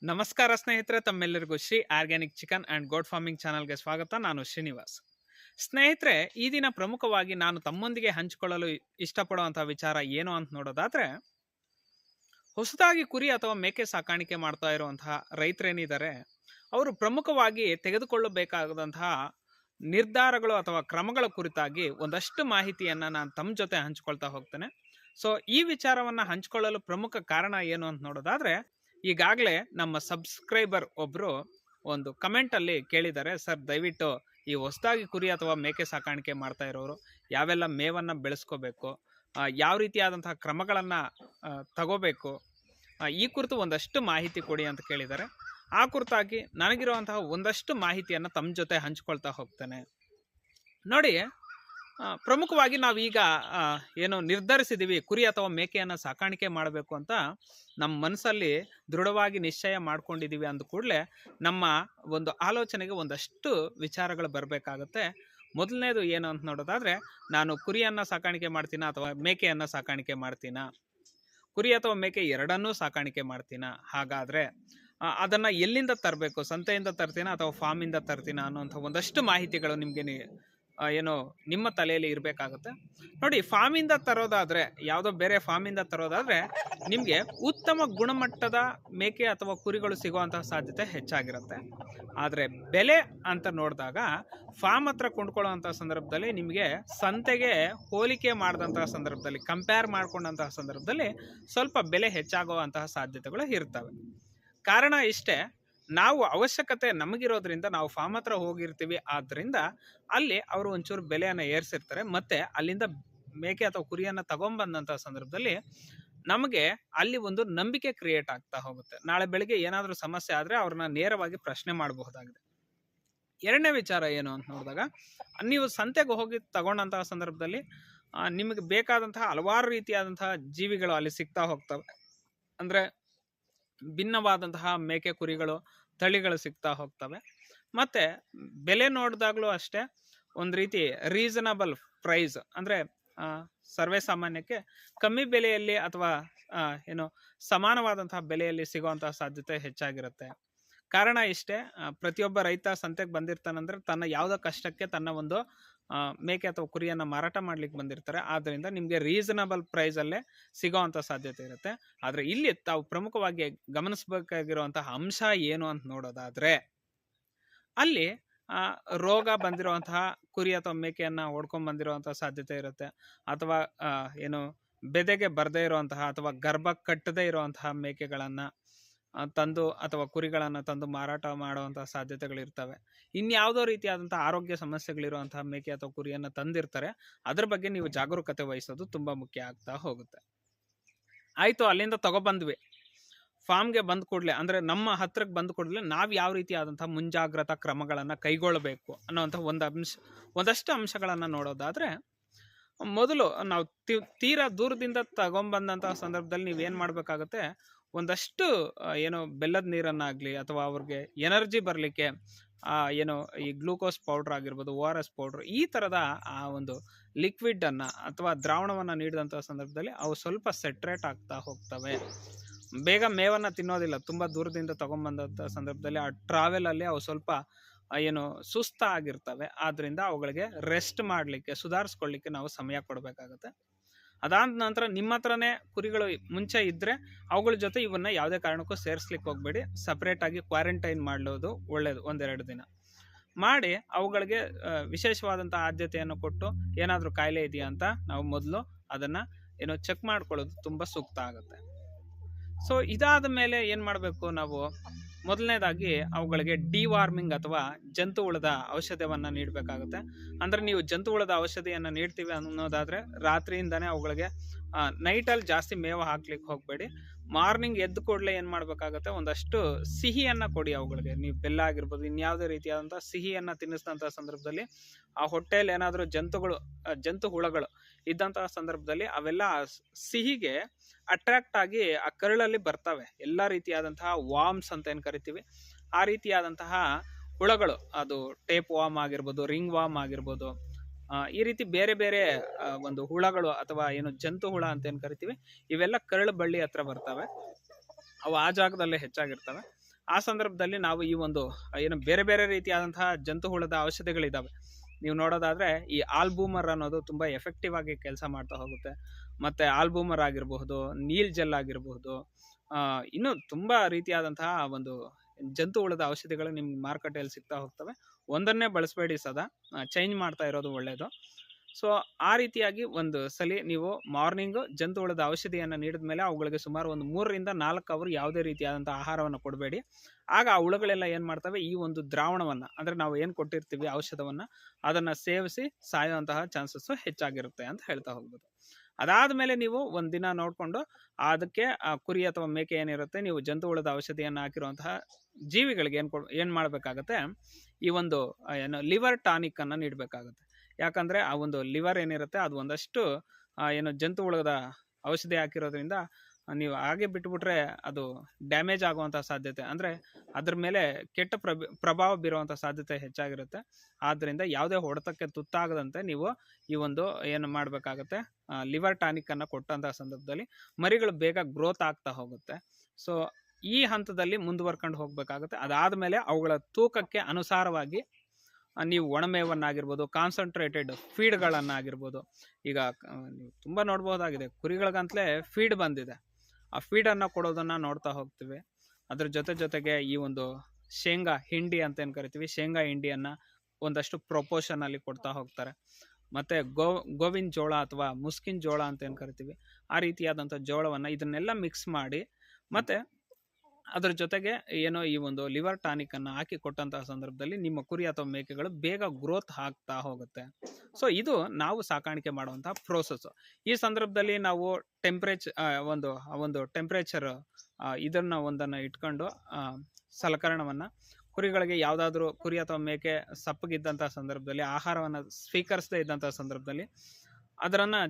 ನಮಸ್ಕಾರ ಸ್ನೇಹಿತರೆ, ತಮ್ಮೆಲ್ಲರಿಗೂ Shri organic chicken and goat farming ಚಾನಲ್ಗೆ ಸ್ವಾಗತ. ನಾನು ಶ್ರೀನಿವಾಸ್. ಸ್ನೇಹಿತರೆ, ಈ ದಿನ ಪ್ರಮುಖವಾಗಿ ನಾನು ತಮ್ಮೊಂದಿಗೆ ಹಂಚಿಕೊಳ್ಳಲು ಇಷ್ಟಪಡುವಂತಹ ವಿಚಾರ ಏನು ಅಂತ ನೋಡೋದಾದ್ರೆ, ಹೊಸದಾಗಿ ಕುರಿ ಅಥವಾ ಮೇಕೆ ಸಾಕಾಣಿಕೆ ಮಾಡ್ತಾ ಇರುವಂತಹ ರೈತರೇನಿದ್ದಾರೆ ಅವರು ಪ್ರಮುಖವಾಗಿ ತೆಗೆದುಕೊಳ್ಳಬೇಕಾದಂತಹ ನಿರ್ಧಾರಗಳು ಅಥವಾ ಕ್ರಮಗಳ ಕುರಿತಾಗಿ ಒಂದಷ್ಟು ಮಾಹಿತಿಯನ್ನ ನಾನು ತಮ್ಮ ಜೊತೆ ಹಂಚಿಕೊಳ್ತಾ ಹೋಗ್ತೇನೆ. ಸೊ ಈ ವಿಚಾರವನ್ನ ಹಂಚಿಕೊಳ್ಳಲು ಪ್ರಮುಖ ಕಾರಣ ಏನು ಅಂತ ನೋಡೋದಾದ್ರೆ, ಈಗಾಗಲೇ ನಮ್ಮ ಸಬ್ಸ್ಕ್ರೈಬರ್ ಒಬ್ರು ಒಂದು ಕಮೆಂಟ್ ಅಲ್ಲಿ ಕೇಳಿದ್ದಾರೆ, ಸರ್ ದಯವಿಟ್ಟು ಈ ಹೊಸದಾಗಿ ಕುರಿ ಅಥವಾ ಮೇಕೆ ಸಾಕಾಣಿಕೆ ಮಾಡ್ತಾ ಇರೋರು ಯಾವೆಲ್ಲ ಮೇವನ್ನ ಬೆಳೆಸ್ಕೋಬೇಕು, ಯಾವ ರೀತಿಯಾದಂತಹ ಕ್ರಮಗಳನ್ನ ತಗೋಬೇಕು, ಈ ಕುರಿತು ಒಂದಷ್ಟು ಮಾಹಿತಿ ಕೊಡಿ ಅಂತ ಕೇಳಿದ್ದಾರೆ. ಆ ಕುರಿತಾಗಿ ನನಗಿರುವಂತಹ ಒಂದಷ್ಟು ಮಾಹಿತಿಯನ್ನು ತಮ್ಮ ಜೊತೆ ಹಂಚ್ಕೊಳ್ತಾ ಹೋಗ್ತೇನೆ. ನೋಡಿ, ಪ್ರಮುಖವಾಗಿ ನಾವೀಗ ಏನು ನಿರ್ಧರಿಸಿದ್ದೀವಿ ಕುರಿ ಅಥವಾ ಮೇಕೆಯನ್ನು ಸಾಕಾಣಿಕೆ ಮಾಡಬೇಕು ಅಂತ ನಮ್ಮ ಮನಸ್ಸಲ್ಲಿ ದೃಢವಾಗಿ ನಿಶ್ಚಯ ಮಾಡ್ಕೊಂಡಿದ್ದೀವಿ ಅಂದ ಕೂಡಲೇ ನಮ್ಮ ಒಂದು ಆಲೋಚನೆಗೆ ಒಂದಷ್ಟು ವಿಚಾರಗಳು ಬರಬೇಕಾಗತ್ತೆ. ಮೊದಲನೇದು ಏನು ಅಂತ ನೋಡೋದಾದರೆ, ನಾನು ಕುರಿಯನ್ನು ಸಾಕಾಣಿಕೆ ಮಾಡ್ತೀನ ಅಥವಾ ಮೇಕೆಯನ್ನು ಸಾಕಾಣಿಕೆ ಮಾಡ್ತೀನ, ಕುರಿ ಅಥವಾ ಮೇಕೆ ಎರಡನ್ನೂ ಸಾಕಾಣಿಕೆ ಮಾಡ್ತೀನ, ಹಾಗಾದರೆ ಅದನ್ನು ಎಲ್ಲಿಂದ ತರಬೇಕು, ಸಂತೆಯಿಂದ ತರ್ತೀನ ಅಥವಾ ಫಾರ್ಮಿಂದ ತರ್ತೀನ ಅನ್ನೋಂಥ ಒಂದಷ್ಟು ಮಾಹಿತಿಗಳು ನಿಮಗೆ ಏನು ನಿಮ್ಮ ತಲೆಯಲ್ಲಿ ಇರಬೇಕಾಗುತ್ತೆ. ನೋಡಿ, ಫಾರ್ಮಿಂದ ತರೋದಾದರೆ, ಯಾವುದೋ ಬೇರೆ ಫಾರ್ಮಿಂದ ತರೋದಾದರೆ ನಿಮಗೆ ಉತ್ತಮ ಗುಣಮಟ್ಟದ ಮೇಕೆ ಅಥವಾ ಕುರಿಗಳು ಸಿಗುವಂತಹ ಸಾಧ್ಯತೆ ಹೆಚ್ಚಾಗಿರುತ್ತೆ. ಆದರೆ ಬೆಲೆ ಅಂತ ನೋಡಿದಾಗ ಫಾರ್ಮ್ ಹತ್ರ ಕೊಂಡ್ಕೊಳ್ಳುವಂಥ ಸಂದರ್ಭದಲ್ಲಿ ನಿಮಗೆ ಸಂತೆಗೆ ಹೋಲಿಕೆ ಮಾಡಿದಂತಹ ಸಂದರ್ಭದಲ್ಲಿ, ಕಂಪೇರ್ ಮಾಡಿಕೊಂಡಂತಹ ಸಂದರ್ಭದಲ್ಲಿ ಸ್ವಲ್ಪ ಬೆಲೆ ಹೆಚ್ಚಾಗುವಂತಹ ಸಾಧ್ಯತೆಗಳು ಇರ್ತವೆ. ಕಾರಣ ಇಷ್ಟೇ, ನಾವು ಅವಶ್ಯಕತೆ ನಮಗಿರೋದ್ರಿಂದ ನಾವು ಫಾರ್ಮ್ ಹತ್ರ ಹೋಗಿರ್ತೀವಿ. ಆದ್ದರಿಂದ ಅಲ್ಲಿ ಅವರು ಒಂಚೂರು ಬೆಲೆಯನ್ನು ಏರಿಸಿರ್ತಾರೆ. ಮತ್ತು ಅಲ್ಲಿಂದ ಮೇಕೆ ಅಥವಾ ಕುರಿಯನ್ನು ತಗೊಂಬಂದಂಥ ಸಂದರ್ಭದಲ್ಲಿ ನಮಗೆ ಅಲ್ಲಿ ಒಂದು ನಂಬಿಕೆ ಕ್ರಿಯೇಟ್ ಆಗ್ತಾ ಹೋಗುತ್ತೆ. ನಾಳೆ ಬೆಳಗ್ಗೆ ಏನಾದರೂ ಸಮಸ್ಯೆ ಆದರೆ ಅವ್ರನ್ನ ನೇರವಾಗಿ ಪ್ರಶ್ನೆ ಮಾಡಬಹುದಾಗಿದೆ. ಎರಡನೇ ವಿಚಾರ ಏನು ಅಂತ ನೋಡಿದಾಗ, ನೀವು ಸಂತೆಗೆ ಹೋಗಿ ತಗೊಂಡಂತಹ ಸಂದರ್ಭದಲ್ಲಿ ನಿಮಗೆ ಬೇಕಾದಂತಹ ಹಲವಾರು ರೀತಿಯಾದಂತಹ ಜೀವಿಗಳು ಅಲ್ಲಿ ಸಿಗ್ತಾ ಹೋಗ್ತವೆ. ಅಂದರೆ ಭಿನ್ನವಾದಂತಹ ಮೇಕೆ ಕುರಿಗಳು, ತಳಿಗಳು ಸಿಗ್ತಾ ಹೋಗ್ತವೆ. ಮತ್ತು ಬೆಲೆ ನೋಡಿದಾಗಲೂ ಅಷ್ಟೇ ಒಂದು ರೀತಿ ರೀಸನಬಲ್ ಪ್ರೈಸ್, ಅಂದರೆ ಸರ್ವೇ ಸಾಮಾನ್ಯಕ್ಕೆ ಕಮ್ಮಿ ಬೆಲೆಯಲ್ಲಿ ಅಥವಾ ಏನು ಸಮಾನವಾದಂತಹ ಬೆಲೆಯಲ್ಲಿ ಸಿಗುವಂತಹ ಸಾಧ್ಯತೆ ಹೆಚ್ಚಾಗಿರುತ್ತೆ. ಕಾರಣ ಇಷ್ಟೇ, ಪ್ರತಿಯೊಬ್ಬ ರೈತ ಸಂತೆಗೆ ಬಂದಿರ್ತಾನಂದ್ರೆ ತನ್ನ ಯಾವುದೋ ಕಷ್ಟಕ್ಕೆ ತನ್ನ ಒಂದು ಮೇಕೆ ಅಥವಾ ಕುರಿಯನ್ನು ಮಾರಾಟ ಮಾಡ್ಲಿಕ್ಕೆ ಬಂದಿರ್ತಾರೆ. ಆದ್ದರಿಂದ ನಿಮಗೆ ರೀಸನಬಲ್ ಪ್ರೈಸಲ್ಲೇ ಸಿಗೋವಂಥ ಸಾಧ್ಯತೆ ಇರುತ್ತೆ. ಆದರೆ ಇಲ್ಲಿ ತಾವು ಪ್ರಮುಖವಾಗಿ ಗಮನಿಸಬೇಕಾಗಿರುವಂತಹ ಅಂಶ ಏನು ಅಂತ ನೋಡೋದಾದರೆ, ಅಲ್ಲಿ ರೋಗ ಬಂದಿರುವಂತಹ ಕುರಿ ಅಥವಾ ಮೇಕೆಯನ್ನು ಹೊಡ್ಕೊಂಡು ಬಂದಿರುವಂತಹ ಸಾಧ್ಯತೆ ಇರುತ್ತೆ. ಅಥವಾ ಏನು ಬೆದೆಗೆ ಬರದೇ ಇರುವಂತಹ ಅಥವಾ ಗರ್ಭ ಕಟ್ಟದೇ ಇರುವಂತಹ ಮೇಕೆಗಳನ್ನು ತಂದು ಅಥವಾ ಕುರಿಗಳನ್ನು ತಂದು ಮಾರಾಟ ಮಾಡುವಂತಹ ಸಾಧ್ಯತೆಗಳಿರ್ತವೆ. ಇನ್ಯಾವುದೋ ರೀತಿಯಾದಂಥ ಆರೋಗ್ಯ ಸಮಸ್ಯೆಗಳಿರುವಂತಹ ಮೇಕೆ ಅಥವಾ ಕುರಿಯನ್ನು ತಂದಿರ್ತಾರೆ. ಅದ್ರ ಬಗ್ಗೆ ನೀವು ಜಾಗರೂಕತೆ ವಹಿಸೋದು ತುಂಬ ಮುಖ್ಯ ಆಗ್ತಾ ಹೋಗುತ್ತೆ. ಆಯಿತು, ಅಲ್ಲಿಂದ ತಗೊಬಂದ್ವಿ, ಫಾರ್ಮ್ಗೆ ಬಂದ ಕೂಡಲೇ, ಅಂದರೆ ನಮ್ಮ ಹತ್ರಕ್ಕೆ ಬಂದ ಕೂಡಲೇ ನಾವು ಯಾವ ರೀತಿಯಾದಂಥ ಮುಂಜಾಗ್ರತಾ ಕ್ರಮಗಳನ್ನು ಕೈಗೊಳ್ಳಬೇಕು ಅನ್ನೋವಂಥ ಒಂದಷ್ಟು ಅಂಶಗಳನ್ನು ನೋಡೋದಾದರೆ, ಮೊದಲು ನಾವು ತೀರಾ ದೂರದಿಂದ ತಗೊಂಬಂದಂತಹ ಸಂದರ್ಭದಲ್ಲಿ ನೀವೇನು ಮಾಡಬೇಕಾಗತ್ತೆ, ಒಂದಷ್ಟು ಏನು ಬೆಲ್ಲದ ನೀರನ್ನಾಗಲಿ ಅಥವಾ ಅವ್ರಿಗೆ ಎನರ್ಜಿ ಬರಲಿಕ್ಕೆ ಏನು ಈ ಗ್ಲೂಕೋಸ್ ಪೌಡ್ರ್ ಆಗಿರ್ಬೋದು, ORS ಪೌಡ್ರ್, ಈ ಥರದ ಆ ಒಂದು ಲಿಕ್ವಿಡನ್ನು ಅಥವಾ ದ್ರಾವಣವನ್ನು ನೀಡಿದಂಥ ಸಂದರ್ಭದಲ್ಲಿ ಅವು ಸ್ವಲ್ಪ ಸೆಟ್ರೇಟ್ ಆಗ್ತಾ ಹೋಗ್ತವೆ. ಬೇಗ ಮೇವನ್ನು ತಿನ್ನೋದಿಲ್ಲ. ತುಂಬ ದೂರದಿಂದ ತೊಗೊಂಬಂದಂಥ ಸಂದರ್ಭದಲ್ಲಿ ಆ ಟ್ರಾವೆಲಲ್ಲಿ ಅವು ಸ್ವಲ್ಪ ಏನು ಸುಸ್ತಾಗಿರ್ತವೆ. ಆದ್ದರಿಂದ ಅವುಗಳಿಗೆ ರೆಸ್ಟ್ ಮಾಡಲಿಕ್ಕೆ, ಸುಧಾರಿಸ್ಕೊಳ್ಳಿಕ್ಕೆ ನಾವು ಸಮಯ ಕೊಡಬೇಕಾಗತ್ತೆ. ಅದಾದ ನಂತರ ನಿಮ್ಮ ಹತ್ರನೇ ಕುರಿಗಳು ಮುಂಚೆ ಇದ್ದರೆ ಅವುಗಳ ಜೊತೆ ಇವನ್ನ ಯಾವುದೇ ಕಾರಣಕ್ಕೂ ಸೇರಿಸ್ಲಿಕ್ಕೆ ಹೋಗಬೇಡಿ. ಸಪ್ರೇಟಾಗಿ ಕ್ವಾರಂಟೈನ್ ಮಾಡೋದು ಒಳ್ಳೆಯದು. ಒಂದೆರಡು ದಿನ ಮಾಡಿ ಅವುಗಳಿಗೆ ವಿಶೇಷವಾದಂಥ ಆದ್ಯತೆಯನ್ನು ಕೊಟ್ಟು ಏನಾದರೂ ಕಾಯಿಲೆ ಇದೆಯಾ ಅಂತ ನಾವು ಮೊದಲು ಅದನ್ನು ಏನೋ ಚೆಕ್ ಮಾಡ್ಕೊಳ್ಳೋದು ತುಂಬ ಸೂಕ್ತ ಆಗುತ್ತೆ. ಸೊ ಇದಾದ ಮೇಲೆ ಏನು ಮಾಡಬೇಕು, ನಾವು ಮೊದಲನೇದಾಗಿ ಅವುಗಳಿಗೆ ಡಿವಾರ್ಮಿಂಗ್ ಅಥವಾ ಜಂತು ಹುಳದ ಔಷಧವನ್ನು ನೀಡಬೇಕಾಗುತ್ತೆ. ಅಂದರೆ ನೀವು ಜಂತು ಹುಳದ ಔಷಧಿಯನ್ನು ನೀಡ್ತೀವಿ ಅನ್ನೋದಾದರೆ ರಾತ್ರಿಯಿಂದನೇ ಅವುಗಳಿಗೆ ನೈಟಲ್ಲಿ ಜಾಸ್ತಿ ಮೇವು ಹಾಕ್ಲಿಕ್ಕೆ ಹೋಗಬೇಡಿ. ಮಾರ್ನಿಂಗ್ ಎದ್ದು ಕೂಡಲೇ ಏನು ಮಾಡಬೇಕಾಗತ್ತೆ, ಒಂದಷ್ಟು ಸಿಹಿಯನ್ನು ಕೊಡಿ ಅವುಗಳಿಗೆ. ನೀವು ಬೆಲ್ಲ ಆಗಿರ್ಬೋದು, ಇನ್ಯಾವುದೇ ರೀತಿಯಾದಂಥ ಸಿಹಿಯನ್ನು ತಿನ್ನಿಸಿದಂಥ ಸಂದರ್ಭದಲ್ಲಿ ಆ ಹೊಟ್ಟೆಯಲ್ಲಿ ಏನಾದರೂ ಜಂತು ಹುಳಗಳು ಇದ್ದಂತಹ ಸಂದರ್ಭದಲ್ಲಿ ಅವೆಲ್ಲ ಸಿಹಿಗೆ ಅಟ್ರಾಕ್ಟ್ ಆಗಿ ಆ ಕರಳಲ್ಲಿ ಬರ್ತವೆ. ಎಲ್ಲ ರೀತಿಯಾದಂತಹ ವಾಮ್ಸ್ ಅಂತ ಏನು ಕರಿತೀವಿ, ಆ ರೀತಿಯಾದಂತಹ ಹುಳಗಳು, ಅದು ಟೇಪ್ ವಾಮ್ ಆಗಿರ್ಬೋದು, ರಿಂಗ್ ವಾಮ್ ಆಗಿರ್ಬೋದು, ಈ ರೀತಿ ಬೇರೆ ಬೇರೆ ಒಂದು ಹುಳಗಳು ಅಥವಾ ಏನು ಜಂತು ಹುಳ ಅಂತ ಏನು ಕರಿತೀವಿ, ಇವೆಲ್ಲ ಕರಳು ಬಳ್ಳಿ ಹತ್ರ ಬರ್ತವೆ. ಅವು ಆ ಜಾಗದಲ್ಲೇ ಹೆಚ್ಚಾಗಿರ್ತವೆ. ಆ ಸಂದರ್ಭದಲ್ಲಿ ನಾವು ಈ ಒಂದು ಏನು ಬೇರೆ ಬೇರೆ ರೀತಿಯಾದಂತಹ ಜಂತು ಹುಳದ ಔಷಧಿಗಳಿದ್ದಾವೆ. ನೀವು ನೋಡೋದಾದರೆ ಈ ಆಲ್ಬೂಮರ್ ಅನ್ನೋದು ತುಂಬ ಎಫೆಕ್ಟಿವ್ ಆಗಿ ಕೆಲಸ ಮಾಡ್ತಾ ಹೋಗುತ್ತೆ. ಮತ್ತು ಆಲ್ಬೂಮರ್ ಆಗಿರಬಹುದು, ನೀಲ್ ಜೆಲ್ ಆಗಿರಬಹುದು, ಇನ್ನೂ ತುಂಬ ರೀತಿಯಾದಂತಹ ಒಂದು ಜಂತು ಹುಳದ ಔಷಧಿಗಳು ನಿಮ್ಗೆ ಮಾರುಕಟ್ಟೆಯಲ್ಲಿ ಸಿಗ್ತಾ ಹೋಗ್ತವೆ. ಒಂದನ್ನೇ ಬಳಸಬೇಡಿ, ಸದಾ ಚೇಂಜ್ ಮಾಡ್ತಾ ಇರೋದು ಒಳ್ಳೆಯದು. ಸೊ ಆ ರೀತಿಯಾಗಿ ಒಂದು ಸಲ ನೀವು ಮಾರ್ನಿಂಗು ಜಂತು ಹುಳದ ಔಷಧಿಯನ್ನು ನೀಡಿದ ಮೇಲೆ ಅವುಗಳಿಗೆ ಸುಮಾರು ಒಂದು 3ರಿಂದ 4 ಅವರ್ ಯಾವುದೇ ರೀತಿಯಾದಂಥ ಆಹಾರವನ್ನು ಕೊಡಬೇಡಿ. ಆಗ ಆ ಹುಳುಗಳೆಲ್ಲ ಏನು ಮಾಡ್ತವೆ, ಈ ಒಂದು ದ್ರಾವಣವನ್ನು ಅಂದರೆ ನಾವು ಏನು ಕೊಟ್ಟಿರ್ತೀವಿ ಔಷಧವನ್ನು, ಅದನ್ನು ಸೇವಿಸಿ ಸಾಯುವಂತಹ ಚಾನ್ಸಸ್ಸು ಹೆಚ್ಚಾಗಿರುತ್ತೆ ಅಂತ ಹೇಳ್ತಾ ಹೋಗ್ಬೋದು. ಅದಾದಮೇಲೆ ನೀವು ಒಂದಿನ ನೋಡಿಕೊಂಡು ಅದಕ್ಕೆ ಕುರಿ ಅಥವಾ ಮೇಕೆ ಏನಿರುತ್ತೆ, ನೀವು ಜಂತು ಹುಳದ ಔಷಧಿಯನ್ನು ಹಾಕಿರುವಂತಹ ಜೀವಿಗಳಿಗೆ ಏನು ಮಾಡಬೇಕಾಗತ್ತೆ, ಈ ಒಂದು ಏನು ಲಿವರ್ ಟಾನಿಕನ್ನು ನೀಡಬೇಕಾಗುತ್ತೆ. ಯಾಕಂದರೆ ಆ ಒಂದು ಲಿವರ್ ಏನಿರುತ್ತೆ ಅದು ಒಂದಷ್ಟು ಏನು ಜಂತು ಹುಳದ ಔಷಧಿ ಹಾಕಿರೋದ್ರಿಂದ ನೀವು ಹಾಗೆ ಬಿಟ್ಬಿಟ್ರೆ ಅದು ಡ್ಯಾಮೇಜ್ ಆಗುವಂಥ ಸಾಧ್ಯತೆ, ಅಂದರೆ ಅದ್ರ ಮೇಲೆ ಕೆಟ್ಟ ಪ್ರಭಾವ ಬೀರುವಂಥ ಸಾಧ್ಯತೆ ಹೆಚ್ಚಾಗಿರುತ್ತೆ. ಆದ್ದರಿಂದ ಯಾವುದೇ ಹೊಡೆತಕ್ಕೆ ತುತ್ತಾಗದಂತೆ ನೀವು ಈ ಒಂದು ಏನು ಮಾಡಬೇಕಾಗತ್ತೆ, ಲಿವರ್ ಟಾನಿಕನ್ನು ಕೊಟ್ಟಂಥ ಸಂದರ್ಭದಲ್ಲಿ ಮರಿಗಳು ಬೇಗ ಗ್ರೋತ್ ಆಗ್ತಾ ಹೋಗುತ್ತೆ. ಸೊ ಈ ಹಂತದಲ್ಲಿ ಮುಂದುವರ್ಕೊಂಡು ಹೋಗಬೇಕಾಗುತ್ತೆ. ಅದಾದಮೇಲೆ ಅವುಗಳ ತೂಕಕ್ಕೆ ಅನುಸಾರವಾಗಿ ನೀವು ಒಣಮೇವನ್ನಾಗಿರ್ಬೋದು, ಕಾನ್ಸಂಟ್ರೇಟೆಡ್ ಫೀಡ್ಗಳನ್ನಾಗಿರ್ಬೋದು, ಈಗ ನೀವು ತುಂಬ ನೋಡ್ಬೋದಾಗಿದೆ, ಕುರಿಗಳಿಗಂತಲೇ ಫೀಡ್ ಬಂದಿದೆ. ಆ ಫೀಡನ್ನು ಕೊಡೋದನ್ನು ನೋಡ್ತಾ ಹೋಗ್ತೀವಿ. ಅದ್ರ ಜೊತೆಗೆ ಈ ಒಂದು ಶೇಂಗಾ ಹಿಂಡಿ ಅಂತ ಏನು ಕರಿತೀವಿ, ಶೇಂಗಾ ಹಿಂಡಿಯನ್ನು ಒಂದಷ್ಟು ಪ್ರೊಪೋರ್ಷನಲ್ಲಿ ಕೊಡ್ತಾ ಹೋಗ್ತಾರೆ. ಮತ್ತು ಗೋವಿನ ಜೋಳ ಅಥವಾ ಮುಸ್ಕಿನ ಜೋಳ ಅಂತ ಏನು ಕರಿತೀವಿ, ಆ ರೀತಿಯಾದಂಥ ಜೋಳವನ್ನು ಇದನ್ನೆಲ್ಲ ಮಿಕ್ಸ್ ಮಾಡಿ ಮತ್ತು ಅದ್ರ ಜೊತೆಗೆ ಏನೋ ಈ ಒಂದು ಲಿವರ್ ಟಾನಿಕನ್ನು ಹಾಕಿ ಕೊಟ್ಟಂತಹ ಸಂದರ್ಭದಲ್ಲಿ ನಿಮ್ಮ ಕುರಿ ಅಥವಾ ಮೇಕೆಗಳು ಬೇಗ ಗ್ರೋತ್ ಆಗ್ತಾ ಹೋಗುತ್ತೆ. ಸೊ ಇದು ನಾವು ಸಾಕಾಣಿಕೆ ಮಾಡುವಂತಹ ಪ್ರೋಸೆಸ್ಸು. ಈ ಸಂದರ್ಭದಲ್ಲಿ ನಾವು ಒಂದು ಟೆಂಪ್ರೇಚರ್ ಇದನ್ನು ಒಂದನ್ನು ಇಟ್ಕೊಂಡು ಸಲಕರಣವನ್ನು ಕುರಿಗಳಿಗೆ ಯಾವುದಾದ್ರೂ ಕುರಿ ಅಥವಾ ಮೇಕೆ ಸಪ್ಪಗಿದ್ದಂಥ ಸಂದರ್ಭದಲ್ಲಿ, ಆಹಾರವನ್ನು ಸ್ವೀಕರಿಸದೇ ಇದ್ದಂಥ ಸಂದರ್ಭದಲ್ಲಿ ಅದನ್ನು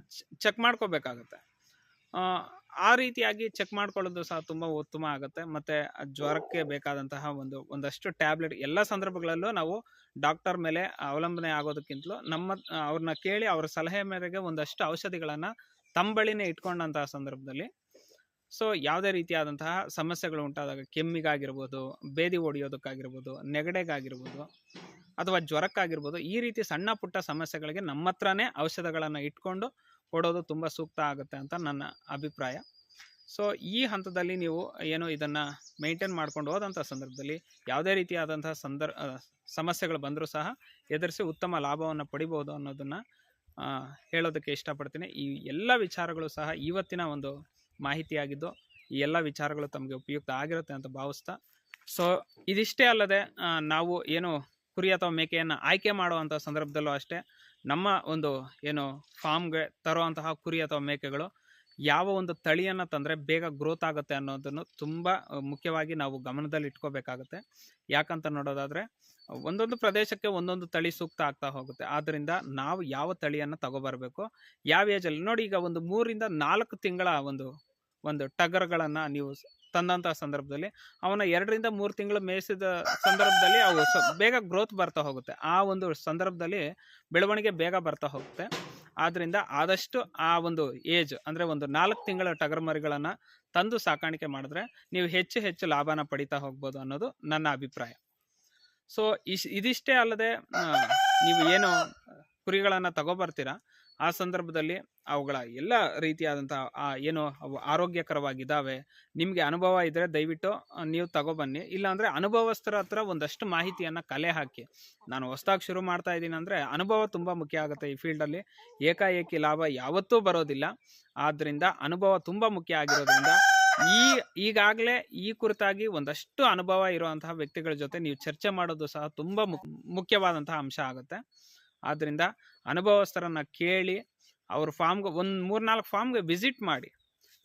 ಚೆಕ್ ಮಾಡ್ಕೋಬೇಕಾಗತ್ತೆ. ಆ ರೀತಿಯಾಗಿ ಚೆಕ್ ಮಾಡ್ಕೊಳ್ಳೋದು ಸಹ ತುಂಬ ಉತ್ತಮ ಆಗುತ್ತೆ. ಮತ್ತು ಜ್ವರಕ್ಕೆ ಬೇಕಾದಂತಹ ಒಂದಷ್ಟು ಟ್ಯಾಬ್ಲೆಟ್ ಎಲ್ಲ ಸಂದರ್ಭಗಳಲ್ಲೂ ನಾವು ಡಾಕ್ಟರ್ ಮೇಲೆ ಅವಲಂಬನೆ ಆಗೋದಕ್ಕಿಂತಲೂ ಅವ್ರನ್ನ ಕೇಳಿ ಅವರ ಸಲಹೆ ಮೇರೆಗೆ ಒಂದಷ್ಟು ಔಷಧಿಗಳನ್ನು ತಮ್ಮ ಬಳಿನೇ ಇಟ್ಕೊಂಡಂತಹ ಸಂದರ್ಭದಲ್ಲಿ ಸೊ ಯಾವುದೇ ರೀತಿಯಾದಂತಹ ಸಮಸ್ಯೆಗಳು ಉಂಟಾದಾಗ, ಕೆಮ್ಮಿಗಾಗಿರ್ಬೋದು, ಬೇದಿ ಹೊಡೆಯೋದಕ್ಕಾಗಿರ್ಬೋದು, ನೆಗಡೆಗಾಗಿರ್ಬೋದು ಅಥವಾ ಜ್ವರಕ್ಕಾಗಿರ್ಬೋದು, ಈ ರೀತಿ ಸಣ್ಣ ಪುಟ್ಟ ಸಮಸ್ಯೆಗಳಿಗೆ ನಮ್ಮ ಹತ್ರನೇ ಔಷಧಗಳನ್ನು ಇಟ್ಕೊಂಡು ಕೊಡೋದು ತುಂಬ ಸೂಕ್ತ ಆಗುತ್ತೆ ಅಂತ ನನ್ನ ಅಭಿಪ್ರಾಯ. ಸೊ ಈ ಹಂತದಲ್ಲಿ ನೀವು ಏನು ಇದನ್ನು ಮೇಂಟೈನ್ ಮಾಡ್ಕೊಂಡು ಹೋದಂಥ ಸಂದರ್ಭದಲ್ಲಿ ಯಾವುದೇ ರೀತಿಯಾದಂತಹ ಸಮಸ್ಯೆಗಳು ಬಂದರೂ ಸಹ ಎದುರಿಸಿ ಉತ್ತಮ ಲಾಭವನ್ನು ಪಡಿಬೋದು ಅನ್ನೋದನ್ನು ಹೇಳೋದಕ್ಕೆ ಇಷ್ಟಪಡ್ತೀನಿ. ಈ ಎಲ್ಲ ವಿಚಾರಗಳು ಸಹ ಇವತ್ತಿನ ಒಂದು ಮಾಹಿತಿಯಾಗಿದ್ದು, ಈ ಎಲ್ಲ ವಿಚಾರಗಳು ತಮಗೆ ಉಪಯುಕ್ತ ಆಗಿರುತ್ತೆ ಅಂತ ಭಾವಿಸ್ತಾ, ಸೊ ಇದಿಷ್ಟೇ ಅಲ್ಲದೆ ನಾವು ಏನು ಕುರಿ ಅಥವಾ ಮೇಕೆಯನ್ನು ಆಯ್ಕೆ ಮಾಡುವಂಥ ಸಂದರ್ಭದಲ್ಲೂ ಅಷ್ಟೇ ನಮ್ಮ ಒಂದು ಏನು ಫಾರ್ಮ್ಗೆ ತರುವಂತಹ ಕುರಿ ಅಥವಾ ಮೇಕೆಗಳು ಯಾವ ಒಂದು ತಳಿಯನ್ನು ತಂದರೆ ಬೇಗ ಗ್ರೋತ್ ಆಗುತ್ತೆ ಅನ್ನೋದನ್ನು ತುಂಬ ಮುಖ್ಯವಾಗಿ ನಾವು ಗಮನದಲ್ಲಿ ಇಟ್ಕೋಬೇಕಾಗುತ್ತೆ. ಯಾಕಂತ ನೋಡೋದಾದರೆ ಒಂದೊಂದು ಪ್ರದೇಶಕ್ಕೆ ಒಂದೊಂದು ತಳಿ ಸೂಕ್ತ ಆಗ್ತಾ ಹೋಗುತ್ತೆ. ಆದ್ದರಿಂದ ನಾವು ಯಾವ ತಳಿಯನ್ನು ತಗೋಬರಬೇಕು, ಯಾವ ಏಜಲ್ಲಿ ನೋಡಿ, ಈಗ ಒಂದು 3ರಿಂದ 4 ತಿಂಗಳ ಒಂದು ಟಗರ್ಗಳನ್ನು ನೀವು ತಂದಂಥ ಸಂದರ್ಭದಲ್ಲಿ ಅವನ 2ರಿಂದ 3 ತಿಂಗಳು ಮೇಯಿಸಿದ ಸಂದರ್ಭದಲ್ಲಿ ಅವು ಬೇಗ ಗ್ರೋತ್ ಬರ್ತಾ ಹೋಗುತ್ತೆ. ಆ ಒಂದು ಸಂದರ್ಭದಲ್ಲಿ ಬೆಳವಣಿಗೆ ಬೇಗ ಬರ್ತಾ ಹೋಗುತ್ತೆ. ಆದ್ದರಿಂದ ಆದಷ್ಟು ಆ ಒಂದು ಏಜ್ ಅಂದರೆ ಒಂದು 4 ತಿಂಗಳ ಟಗರ್ ಮರಿಗಳನ್ನು ತಂದು ಸಾಕಾಣಿಕೆ ಮಾಡಿದ್ರೆ ನೀವು ಹೆಚ್ಚು ಲಾಭನ ಪಡಿತಾ ಹೋಗ್ಬೋದು ಅನ್ನೋದು ನನ್ನ ಅಭಿಪ್ರಾಯ. ಸೊ ಇದಿಷ್ಟೇ ಅಲ್ಲದೆ ನೀವು ಏನು ಕುರಿಗಳನ್ನು ತಗೋಬರ್ತೀರಾ ಆ ಸಂದರ್ಭದಲ್ಲಿ ಅವುಗಳ ಎಲ್ಲ ರೀತಿಯಾದಂತಹ ಏನು ಅವು ಆರೋಗ್ಯಕರವಾಗಿದ್ದಾವೆ, ನಿಮಗೆ ಅನುಭವ ಇದ್ದರೆ ದಯವಿಟ್ಟು ನೀವು ತಗೊಬನ್ನಿ. ಇಲ್ಲಾಂದರೆ ಅನುಭವಸ್ಥರ ಹತ್ರ ಒಂದಷ್ಟು ಮಾಹಿತಿಯನ್ನು ಕಲೆ ಹಾಕಿ. ನಾನು ಹೊಸದಾಗಿ ಶುರು ಮಾಡ್ತಾ ಇದ್ದೀನಿ ಅಂದರೆ ಅನುಭವ ತುಂಬ ಮುಖ್ಯ ಆಗುತ್ತೆ. ಈ ಫೀಲ್ಡಲ್ಲಿ ಏಕಾಏಕಿ ಲಾಭ ಯಾವತ್ತೂ ಬರೋದಿಲ್ಲ. ಆದ್ದರಿಂದ ಅನುಭವ ತುಂಬ ಮುಖ್ಯ ಆಗಿರೋದ್ರಿಂದ ಈಗಾಗಲೇ ಈ ಕುರಿತಾಗಿ ಒಂದಷ್ಟು ಅನುಭವ ಇರುವಂತಹ ವ್ಯಕ್ತಿಗಳ ಜೊತೆ ನೀವು ಚರ್ಚೆ ಮಾಡೋದು ಸಹ ತುಂಬ ಮುಖ್ಯವಾದಂತಹ ಅಂಶ ಆಗುತ್ತೆ. ಆದ್ದರಿಂದ ಅನುಭವಸ್ಥರನ್ನು ಕೇಳಿ ಅವ್ರ ಫಾರ್ಮ್ಗೆ ಒಂದು 3-4 ಫಾರ್ಮ್ಗೆ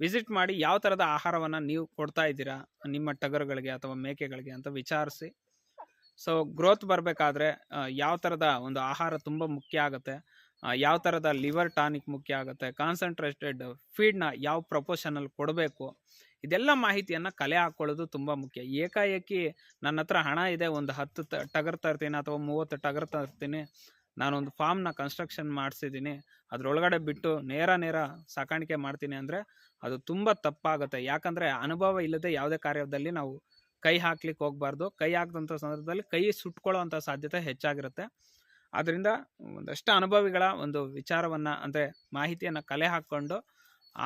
ವಿಸಿಟ್ ಮಾಡಿ ಯಾವ ಥರದ ಆಹಾರವನ್ನು ನೀವು ಕೊಡ್ತಾ ಇದ್ದೀರಾ ನಿಮ್ಮ ಟಗರುಗಳಿಗೆ ಅಥವಾ ಮೇಕೆಗಳಿಗೆ ಅಂತ ವಿಚಾರಿಸಿ. ಸೊ ಗ್ರೋತ್ ಬರಬೇಕಾದ್ರೆ ಯಾವ ಥರದ ಒಂದು ಆಹಾರ ತುಂಬ ಮುಖ್ಯ ಆಗುತ್ತೆ, ಯಾವ ಥರದ ಲಿವರ್ ಟಾನಿಕ್ ಮುಖ್ಯ ಆಗುತ್ತೆ, ಕಾನ್ಸಂಟ್ರೇಟೆಡ್ ಫೀಡ್ನ ಯಾವ ಪ್ರಪೋರ್ಷನಲ್ಲಿ ಕೊಡಬೇಕು, ಇದೆಲ್ಲ ಮಾಹಿತಿಯನ್ನು ಕಲೆ ಹಾಕ್ಕೊಳ್ಳೋದು ತುಂಬ ಮುಖ್ಯ. ಏಕಾಏಕಿ ನನ್ನ ಹತ್ರ ಹಣ ಇದೆ, ಒಂದು 10 ಟಗರ್ ತರ್ತೀನಿ ಅಥವಾ 30 ಟಗರ್ ತರ್ತೀನಿ, ನಾನೊಂದು ಫಾರ್ಮ್ನ ಕನ್ಸ್ಟ್ರಕ್ಷನ್ ಮಾಡಿಸಿದ್ದೀನಿ, ಅದರೊಳಗಡೆ ಬಿಟ್ಟು ನೇರ ಸಾಕಾಣಿಕೆ ಮಾಡ್ತೀನಿ ಅಂದರೆ ಅದು ತುಂಬ ತಪ್ಪಾಗುತ್ತೆ. ಯಾಕಂದರೆ ಅನುಭವ ಇಲ್ಲದೆ ಯಾವುದೇ ಕಾರ್ಯದಲ್ಲಿ ನಾವು ಕೈ ಹಾಕ್ಲಿಕ್ಕೆ ಹೋಗಬಾರ್ದು. ಕೈ ಹಾಕಿದಂಥ ಸಂದರ್ಭದಲ್ಲಿ ಕೈ ಸುಟ್ಕೊಳ್ಳೋವಂಥ ಸಾಧ್ಯತೆ ಹೆಚ್ಚಾಗಿರುತ್ತೆ. ಆದ್ದರಿಂದ ಒಂದಷ್ಟು ಅನುಭವಿಗಳ ಒಂದು ವಿಚಾರವನ್ನು ಅಂದರೆ ಮಾಹಿತಿಯನ್ನು ಕಲೆ ಹಾಕ್ಕೊಂಡು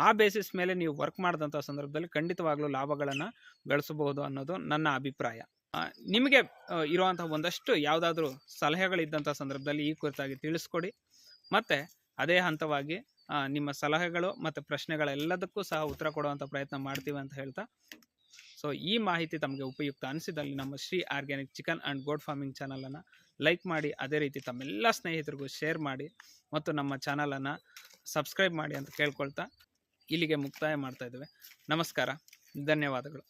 ಆ ಬೇಸಿಸ್ ಮೇಲೆ ನೀವು ವರ್ಕ್ ಮಾಡಿದಂಥ ಸಂದರ್ಭದಲ್ಲಿ ಖಂಡಿತವಾಗ್ಲೂ ಲಾಭಗಳನ್ನು ಗಳಿಸಬಹುದು ಅನ್ನೋದು ನನ್ನ ಅಭಿಪ್ರಾಯ. ನಿಮಗೆ ಇರುವಂಥ ಒಂದಷ್ಟು ಯಾವುದಾದ್ರೂ ಸಲಹೆಗಳಿದ್ದಂಥ ಸಂದರ್ಭದಲ್ಲಿ ಈ ಕುರಿತಾಗಿ ತಿಳಿಸ್ಕೊಡಿ. ಮತ್ತು ಅದೇ ಹಂತವಾಗಿ ನಿಮ್ಮ ಸಲಹೆಗಳು ಮತ್ತು ಪ್ರಶ್ನೆಗಳೆಲ್ಲದಕ್ಕೂ ಸಹ ಉತ್ತರ ಕೊಡುವಂಥ ಪ್ರಯತ್ನ ಮಾಡ್ತೀವಿ ಅಂತ ಹೇಳ್ತಾ, ಸೊ ಈ ಮಾಹಿತಿ ತಮಗೆ ಉಪಯುಕ್ತ ಅನಿಸಿದಲ್ಲಿ ನಮ್ಮ Shri organic chicken and goat farming ಚಾನಲನ್ನು ಲೈಕ್ ಮಾಡಿ, ಅದೇ ರೀತಿ ತಮ್ಮೆಲ್ಲ ಸ್ನೇಹಿತರಿಗೂ ಶೇರ್ ಮಾಡಿ ಮತ್ತು ನಮ್ಮ ಚಾನಲನ್ನು ಸಬ್ಸ್ಕ್ರೈಬ್ ಮಾಡಿ ಅಂತ ಕೇಳ್ಕೊಳ್ತಾ ಇಲ್ಲಿಗೆ ಮುಕ್ತಾಯ ಮಾಡ್ತಾ ಇದ್ದೇವೆ. ನಮಸ್ಕಾರ, ಧನ್ಯವಾದಗಳು.